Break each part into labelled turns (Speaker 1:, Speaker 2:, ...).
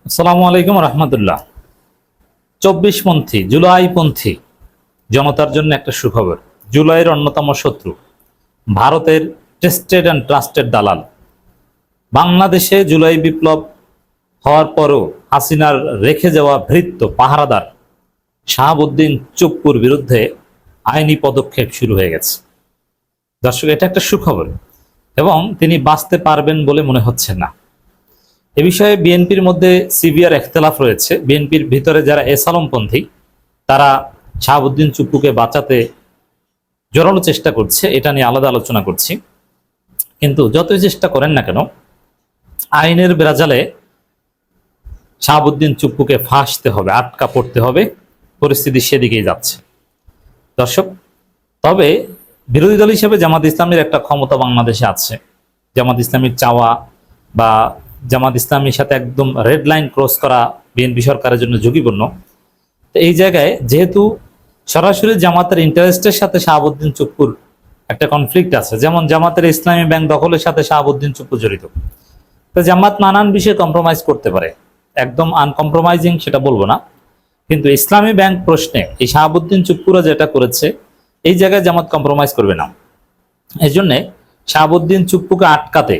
Speaker 1: আসসালামু আলাইকুম রহমতুল্লাহ। 24পন্থী জুলাইপন্থী জনতার জন্য একটা সুখবর। জুলাইয়ের অন্যতম শত্রু ভারতের টেস্টেড অ্যান্ড ট্রাস্টেড দালাল বাংলাদেশে জুলাই বিপ্লব হওয়ার পরও হাসিনার রেখে যাওয়া ভৃত্য পাহারাদার শাহাবুদ্দিন চুপ্পুর বিরুদ্ধে আইনি পদক্ষেপ শুরু হয়ে গেছে। দর্শক, এটা একটা সুখবর এবং তিনি বাঁচতে পারবেন বলে মনে হচ্ছে না। এ বিষয়ে বিএনপির মধ্যে সিভিয়ার এখতলাফ রয়েছে। বিএনপির ভিতরে যারা এসালমপন্থী তারা শাহাবুদ্দিন চুপ্পুকে বাঁচাতে জোরালো চেষ্টা করছে, এটা নিয়ে আলাদা আলোচনা করছি। কিন্তু যতই চেষ্টা করেন না কেন, আইনের বেড়াজালে শাহাবুদ্দিন চুপ্পুকে ফাঁসতে হবে, আটকা পড়তে হবে। পরিস্থিতি সেদিকেই যাচ্ছে দর্শক। তবে বিরোধী দল হিসেবে জামাত ইসলামের একটা ক্ষমতা বাংলাদেশে আছে। জামাত ইসলামীর চাওয়া বা জামাত ইসলামীর সাথে একদম রেড লাইন ক্রস করা বিএনপি সরকারের জন্য ঝুঁকিপূর্ণ। তো এই জায়গায় যেহেতু সরাসরি জামাতের ইন্টারেস্টের সাথে শাহাবুদ্দিন চুপ্পুর একটা কনফ্লিক্ট আছে, যেমন জামাতের ইসলামী ব্যাংক দখলের সাথে শাহাবুদ্দিন চুপ্পু জড়িত, তো জামাত নানান বিষয়ে কম্প্রোমাইজ করতে পারে। একদম আনকম্প্রোমাইজিং সেটা বলবো না, কিন্তু ইসলামী ব্যাংক প্রশ্নে এই শাহাবুদ্দিন চুপ্পুরা যেটা করেছে এই জায়গায় জামাত কম্প্রোমাইজ করবে না। এই জন্যে শাহাবুদ্দিন চুপ্পুকে আটকাতে,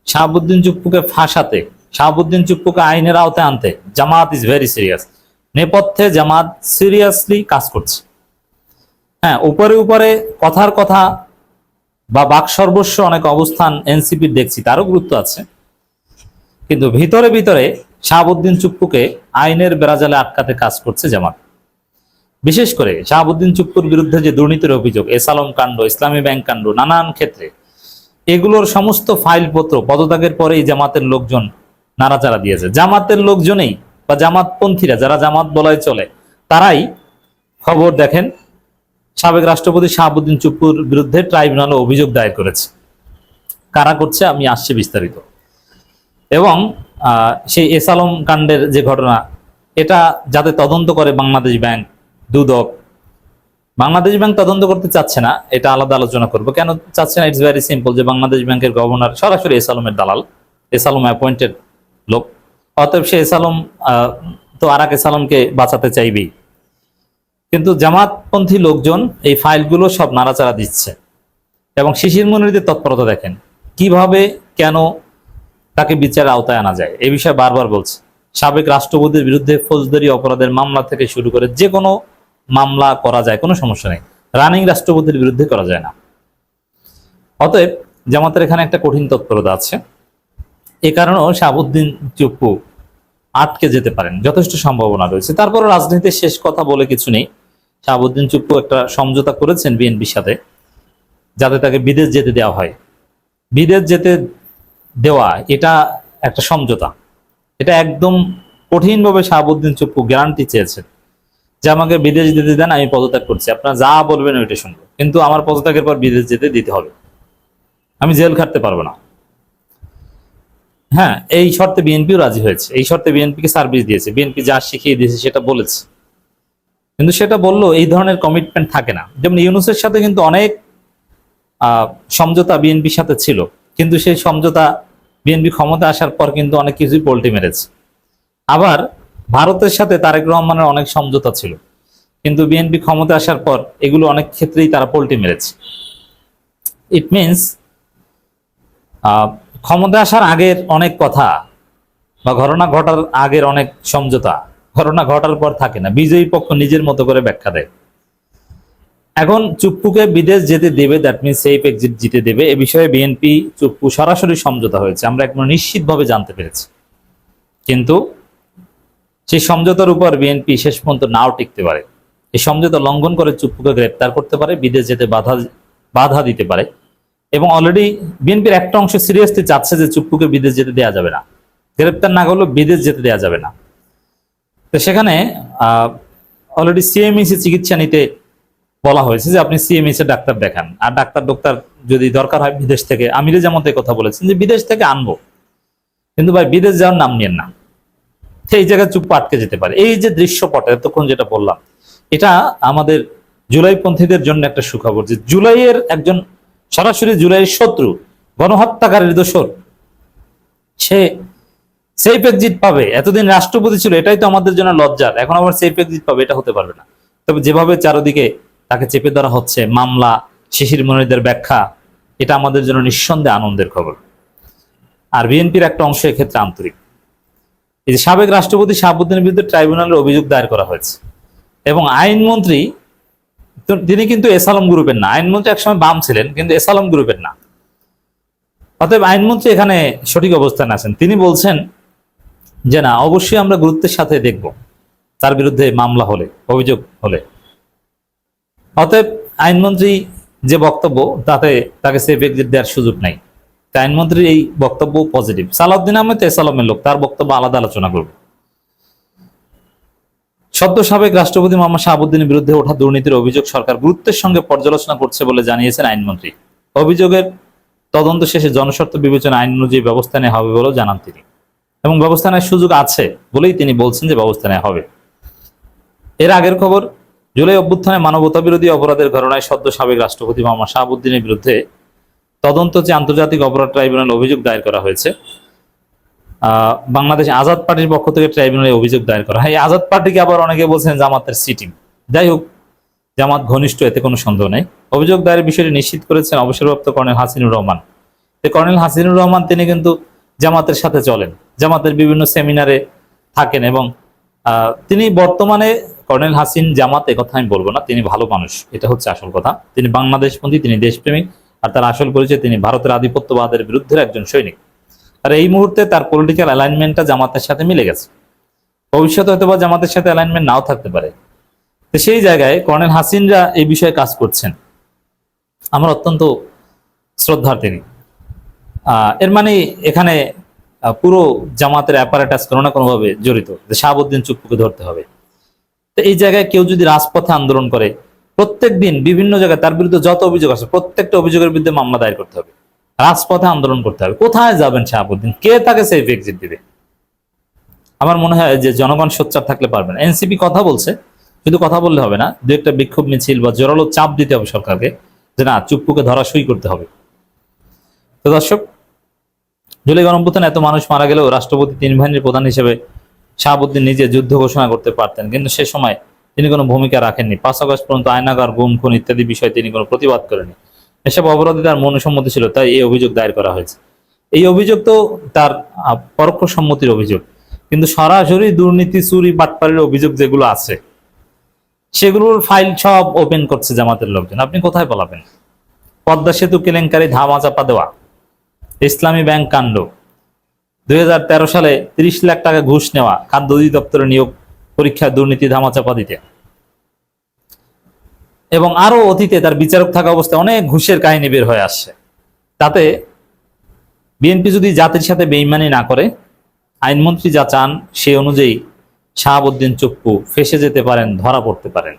Speaker 1: শাহাবুদ্দিন চুপ্পুকে ফাঁসাতে, শাহাবুদ্দিন চুপ্পুকে আইনের আওতায় আনতে জামাত ইজ ভেরি সিরিয়াস। নেপথ্যে জামাত সিরিয়াসলি কাজ করছে। হ্যাঁ, উপরে উপরে কথার কথা বা বাক সর্বস্ব অনেক অবস্থান এনসিপির দেখছি, তারও গুরুত্ব আছে, কিন্তু ভিতরে ভিতরে শাহাবুদ্দিন চুপ্পুকে আইনের বেড়াজালে আটকাতে কাজ করছে জামাত। বিশেষ করে শাহাবুদ্দিন চুপ্পুর বিরুদ্ধে যে দুর্নীতির অভিযোগ, এসালম কাণ্ড, ইসলামী ব্যাংক কাণ্ড, নানান ক্ষেত্রে এগুলোর সমস্ত ফাইলপত্র পদত্যাগের পরেই জামাতের লোকজন নাড়াচাড়া দিয়েছে। জামাতের লোকজনেই বা জামাতপন্থীরা যারা জামাত বলায় চলে তারাই খবর দেখেন সাবেক রাষ্ট্রপতি শাহাবুদ্দিন চুপ্পুর বিরুদ্ধে ট্রাইব্যুনালে অভিযোগ দায়ের করেছে। কারা করছে আমি আসছি বিস্তারিত। এবং সেই এসালম কাণ্ডের যে ঘটনা, এটা যাতে তদন্ত করে বাংলাদেশ ব্যাংক, দুদক, বাংলাদেশ ব্যাংক তদন্ত করতে চাচ্ছে না, এটা আলাদা আলোচনা করবো। কেন চাচ্ছে না? ইটস ভেরি সিম্পল, যে বাংলাদেশ ব্যাংকের গভর্নর সরাসরি এসালমের দালাল, এসালম অ্যাপয়েন্টেড লোক। অতএব সে এসালম তো আর এক এসালমকে বাঁচাতে চাইবেই। কিন্তু জামাতপন্থী লোকজন এই ফাইলগুলো সব নাড়াচাড়া দিচ্ছে এবং শিশির মনিরদের তৎপরতা দেখেন কিভাবে, কেন তাকে বিচারের আওতায় আনা যায় এ বিষয়ে বারবার বলছে। সাবেক রাষ্ট্রপতির বিরুদ্ধে ফৌজদারি অপরাধের মামলা থেকে শুরু করে যে কোনো মামলা করা যায়, কোনো সমস্যা নেই। রানিং রাষ্ট্রপতির বিরুদ্ধে করা যায় না। অতএব জামাতের এখানে একটা কঠিন তৎপরতা আছে। এ কারণেও শাহাবুদ্দিন চুপ্পু আটকে যেতে পারেন, যথেষ্ট সম্ভাবনা রয়েছে। তারপরও রাজনীতির শেষ কথা বলে কিছু নেই। শাহাবুদ্দিন চুপ্পু একটা সমঝোতা করেছেন বিএনপির সাথে, যাতে তাকে বিদেশ যেতে দেওয়া হয়। বিদেশ যেতে দেওয়া এটা একটা সমঝোতা, এটা একদম কঠিনভাবে শাহাবুদ্দিন চুপ্পু গ্যারান্টি চেয়েছেন যে আমাকে বিদেশ যেতে দেন, আমি পদত্যাগ করছি, আপনারা যা বলবেন ওইটা শুনবো, কিন্তু আমার পদত্যাগের পর বিদেশ যেতে দিতে হবে, আমি জেল খাটতে পারবো না। হ্যাঁ, এই শর্তে বিএনপিও রাজি হয়েছে, এই শর্তে বিএনপিকে সার্ভিস দিয়েছে, বিএনপি যা শিখিয়ে দিয়েছে সেটা বলেছে। কিন্তু সেটা বললো এই ধরনের কমিটমেন্ট থাকে না। যেমন ইউনূসের সাথে কিন্তু অনেক সমঝোতা বিএনপির সাথে ছিল, কিন্তু সেই সমঝোতা বিএনপি ক্ষমতা আসার পর কিন্তু অনেক কিছুই পল্টি মেরেছে। আবার ভারতের সাথে তারেক রহমানের অনেক সমঝোতা ছিল, কিন্তু বিএনপি ক্ষমতা আসার পর এগুলো অনেক ক্ষেত্রেই তারা পল্টি মেরেছে। ইট মিনস ক্ষমতা আসার আগের অনেক কথা বা ঘটনা ঘটার আগের অনেক সমঝোতা ঘটনা ঘটার পর থাকে না, বিজয়ী পক্ষ নিজের মতো করে ব্যাখ্যা দেয়। এখন চুপ্পুকে বিদেশ যেতে দেবে, দ্যাট মিনস সেফ এক্সিট জিতে দেবে, এ বিষয়ে বিএনপি চুপ্পু সরাসরি সমঝোতা হয়েছে, আমরা একদম নিশ্চিতভাবে জানতে পেরেছি। কিন্তু সেই সমঝোতার উপর বিএনপি শেষ পর্যন্ত নাও টিকতে পারে। এই সমঝোতা লঙ্ঘন করে চুপ্পুকে গ্রেপ্তার করতে পারে, বিদেশ যেতে বাধা দিতে পারে। এবং অলরেডি বিএনপির একটা অংশ সিরিয়াসলি চাচ্ছে যে চুপ্পুকে বিদেশ যেতে দেওয়া যাবে না, গ্রেপ্তার না করলেও বিদেশ যেতে দেওয়া যাবে না। তো সেখানে অলরেডি সিএমইসি চিকিৎসা নিতে বলা হয়েছে যে আপনি সিএমইসি ডাক্তার দেখান, আর ডাক্তার যদি দরকার হয় বিদেশ থেকে, আমিরে জামাতে কথা বলেছেন যে বিদেশ থেকে আনবো, কিন্তু ভাই বিদেশ যাওয়ার নাম নিয়েন না। সেই জায়গায় চুপ আটকে যেতে পারে। এই যে দৃশ্যপট এতক্ষণ যেটা বললাম, এটা আমাদের জুলাইপন্থীদের জন্য একটা সুখবর যে জুলাইয়ের একজন সরাসরি জুলাইয়ের শত্রু, গণহত্যাকারীর দোসর, সে সেফ এক্সিট পাবে। এতদিন রাষ্ট্রপতি ছিল, এটাই তো আমাদের জন্য লজ্জার। এখন আবার সেফ এক্সিট পাবে, এটা হতে পারবে না। তবে যেভাবে চারদিকে তাকে চেপে ধরা হচ্ছে, মামলা, শিশির মনিরদের ব্যাখ্যা, এটা আমাদের জন্য নিঃসন্দেহে আনন্দের খবর। আর বিএনপির একটা অংশ এক্ষেত্রে আন্তরিক। এই যে সাবেক রাষ্ট্রপতি শাহাবুদ্দিনের বিরুদ্ধে ট্রাইব্যুনালের অভিযোগ দায়ের করা হয়েছে, এবং আইনমন্ত্রী তিনি কিন্তু এসালম গ্রুপের না। আইনমন্ত্রী একসময় বাম ছিলেন, কিন্তু এসালম গ্রুপের না। অতএব আইনমন্ত্রী এখানে সঠিক অবস্থানে আছেন। তিনি বলছেন যে না, অবশ্যই আমরা গুরুত্বের সাথে দেখব তার বিরুদ্ধে মামলা হলে, অভিযোগ হলে। অতএব আইনমন্ত্রী যে বক্তব্য, তাতে তাকে সেফ এক্সিট দেওয়ার সুযোগ নাই। তাই আইনমন্ত্রীর এই বক্তব্য পজিটিভ। সালাউদ্দিন আহমেদ এসালামের লোক, তার বক্তব্য আলাদা আলোচনা করব। সদ্য সাবেক রাষ্ট্রপতি মোহাম্মদ শাহাবুদ্দিনের বিরুদ্ধে ওঠা দুর্নীতির অভিযোগ সরকার গুরুত্বের সঙ্গে পর্যালোচনা করছে বলে জানিয়েছেন আইনমন্ত্রী। অভিযোগের তদন্ত শেষে জনস্বার্থ বিবেচনা আইন অনুযায়ী ব্যবস্থা নেওয়া হবে বলেও জানান তিনি, এবং ব্যবস্থা নেওয়ার সুযোগ আছে বলেই তিনি বলছেন যে ব্যবস্থা নেওয়া হবে। এর আগের খবর, জুলাই অভ্যুত্থানে মানবতা বিরোধী অপরাধের ঘটনায় সদ্য সাবেক রাষ্ট্রপতি মোহাম্মদ শাহাবুদ্দিনের বিরুদ্ধে তদন্ত যে আন্তর্জাতিক অপরাধ ট্রাইব্যুনাল অভিযোগ দায়ের করা হয়েছে। বাংলাদেশ আজাদ পার্টির পক্ষ থেকে ট্রাইব্যুনালে অভিযোগ দায়ের করা হয়। এই আজাদ পার্টিকে আবার অনেকে বলছেন জামাতের সিটিং। যাই হোক, জামাত ঘনিষ্ঠ, এতে কোনো সন্দেহ নেই। অভিযোগ দায়ের বিষয়টি নিশ্চিত করেছেন অবসরপ্রাপ্ত কর্নেল হাসিনুর রহমান। কর্নেল হাসিনুর রহমান তিনি কিন্তু জামাতের সাথে চলেন, জামাতের বিভিন্ন সেমিনারে থাকেন, এবং তিনি বর্তমানে কর্নেল হাসিন জামাত, কথা আমি বলবো না, তিনি ভালো মানুষ, এটা হচ্ছে আসল কথা। তিনি বাংলাদেশপন্থী, তিনি দেশপ্রেমিক, আর তার আসল পরিচয় তিনি ভারতের আধিপত্যবাদের বিরুদ্ধে একজন সৈনিক। আর এই মুহূর্তে তার পলিটিক্যাল অ্যালাইনমেন্টটা জামাতের সাথে মিলে গেছে। ভবিষ্যতে হয়তো বা জামাতের সাথে অ্যালাইনমেন্ট নাও থাকতে পারে। তো সেই জায়গায় কর্নেল হাসিনরা এই বিষয়ে কাজ করছেন, আমার অত্যন্ত শ্রদ্ধার তিনি। এর মানে এখানে পুরো জামাতের অ্যাপারেটাস কোনো না কোনোভাবে জড়িত, যে শাহাবুদ্দিন চুপ্পুকে ধরতে হবে। তো এই জায়গায় কেউ যদি রাজপথে আন্দোলন করে, প্রত্যেক দিন বিভিন্ন জায়গায় তার বিরুদ্ধে যত অভিযোগ আছে, প্রত্যেকটা অভিযোগের বিরুদ্ধে মামলা দায়ের করতে হবে, রাজপথে আন্দোলন করতে হবে। কোথায় যাবেন শাহাবুদ্দিন? কে তাকে সেফ এক্সিট দিবে? আমার মনে হয় যে জনগণ সোচ্চার থাকলে পারবেন। এনসিপি কথা বলছে, শুধু কথা বললে হবে না, দু একটা বিক্ষোভ মিছিল বা জোরালো চাপ দিতে হবে সরকারকে, যে না, চুপ্পুকে ধরাশয়ী করতে হবে। তো দর্শক, জুলাই গণঅভ্যুত্থানে এত মানুষ মারা গেলেও রাষ্ট্রপতি তিন বাহিনীর প্রধান হিসেবে শাহাবুদ্দিন নিজে যুদ্ধ ঘোষণা করতে পারতেন, কিন্তু সে সময় তিনি কোনো ভূমিকা রাখেননি। 5 আগস্ট পর্যন্ত আয়নাগার, গুম, খুন ইত্যাদি বিষয়ে তিনি কোনো প্রতিবাদ করেননি। এসব অপরাধে তার মনুসম্মতি ছিল, তাই এই অভিযোগ দায়ের করা হয়েছে। এই অভিযোগ তো তার পরোক্ষ সম্মতির অভিযোগ, কিন্তু সরাসরি দুর্নীতি, চুরি, বাটপাড়ির অভিযোগ যেগুলো আছে, সেগুলোর ফাইল সব ওপেন করছে জামাতের লোকজন। আপনি কোথায় পালাবেন? পদ্মা সেতু কেলেঙ্কারি, ধামা চাপা দেওয়া, ইসলামী ব্যাংক কাণ্ড, 2013 সালে 30 লাখ টাকা ঘুষ নেওয়া, খাদ্য অধিদপ্তরের নিয়োগ পরীক্ষায় দুর্নীতি, ধামাচাপা দিতে, এবং আরো অতীতে তার বিচারক থাকা অবস্থায় অনেক ঘুষের কাহিনী বের হয়ে আসছে। তাতে বিএনপি যদি জাতির সাথে বেইমানি না করে, আইনমন্ত্রী যা চান সে অনুযায়ী শাহাবুদ্দিন চুপ্পু ফেঁসে যেতে পারেন, ধরা পড়তে পারেন।